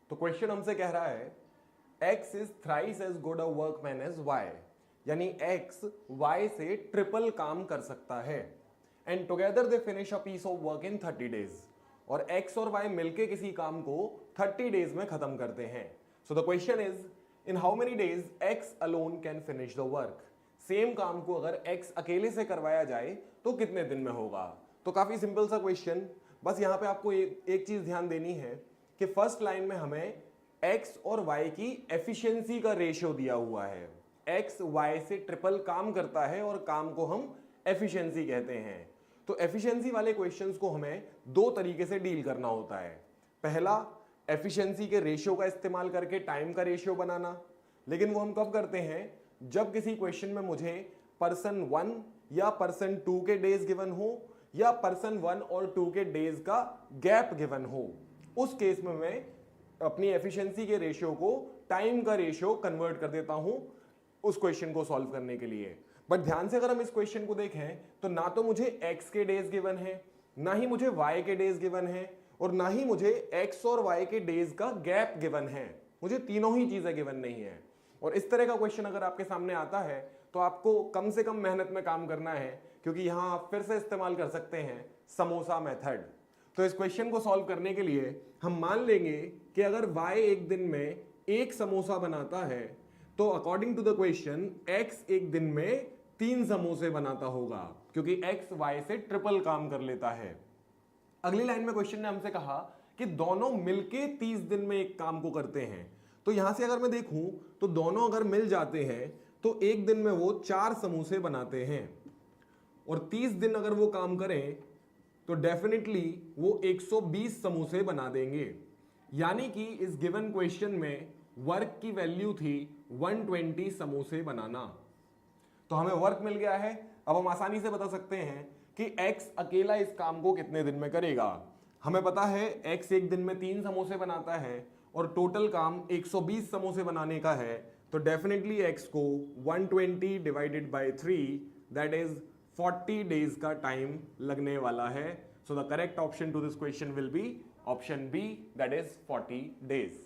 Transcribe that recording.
तो क्वेश्चन हमसे कह रहा है x is thrice as good a workman as y, यानी x y से ट्रिपल काम कर सकता है and together they finish a piece of work in 30 days, और x और y मिलके किसी काम को 30 डेज में खत्म करते हैं। So the question is in how many days x alone can finish the work. Same काम को अगर x अकेले से करवाया जाए तो कितने दिन में होगा। तो काफी सिंपल सा क्वेश्चन, बस यहां पे आपको एक चीज ध्यान देनी है कि फर्स्ट लाइन में हमें x और y की एफिशिएंसी का रेशियो दिया हुआ है। x y से ट्रिपल काम करता है और काम को हम एफिशिएंसी कहते हैं। तो एफिशिएंसी वाले क्वेश्चंस को हमें दो तरीके से डील करना होता है। पहला, एफिशिएंसी के रेशियो का इस्तेमाल करके टाइम का रेशियो बनाना, लेकिन वो हम कब करते हैं, जब किसी क्वेश्चन में मुझे पर्सन 1 या पर्सन 2 के डेज गिवन हो या पर्सन 1 और 2 के डेज का गैप गिवन हो। उस केस में मैं अपनी एफिशिएंसी के रेशियो को टाइम का रेशियो कन्वर्ट कर देता हूं उस क्वेश्चन को सॉल्व करने के लिए। बट ध्यान से अगर हम इस क्वेश्चन को देखें तो ना तो मुझे x के डेज गिवन है, ना ही मुझे y के डेज गिवन है, और ना ही मुझे x और y के डेज का गैप गिवन है। मुझे तीनों ही चीजें गिवन नहीं है। और इस तरह का क्वेश्चन अगर आपके सामने आता है तो आपको कम से कम मेहनत में काम करना है, क्योंकि यहां आप फिर से इस्तेमाल कर सकते हैं समोसा मेथड। तो इस क्वेश्चन को सॉल्व करने के लिए हम मान लेंगे कि अगर y एक दिन में एक समोसा बनाता है तो according to the question x एक दिन में 3 समोसे बनाता होगा, क्योंकि x y से ट्रिपल काम कर लेता है। अगली लाइन में क्वेश्चन ने हमसे कहा कि दोनों मिलके 30 दिन में एक काम को करते हैं। तो यहां से अगर मैं देखूं तो दोनों अगर मिल जाते हैं तो एक दिन में वो 4 समोसे बनाते हैं, और 30 दिन अगर वो काम करें तो डेफिनेटली वो 120 समोसे बना देंगे। यानी कि इस गिवन क्वेश्चन में वर्क की वैल्यू थी 120 समोसे बनाना। तो हमें वर्क मिल गया है। अब हम आसानी से बता सकते हैं कि x अकेला इस काम को कितने दिन में करेगा। हमें पता है x एक दिन में 3 समोसे बनाता है और टोटल काम 120 समोसे बनाने का है, तो डेफिनेटली x को 120 divided by 3 that is 40 days का टाइम लगने वाला है। So the correct option to this question will be option B, that is 40 days.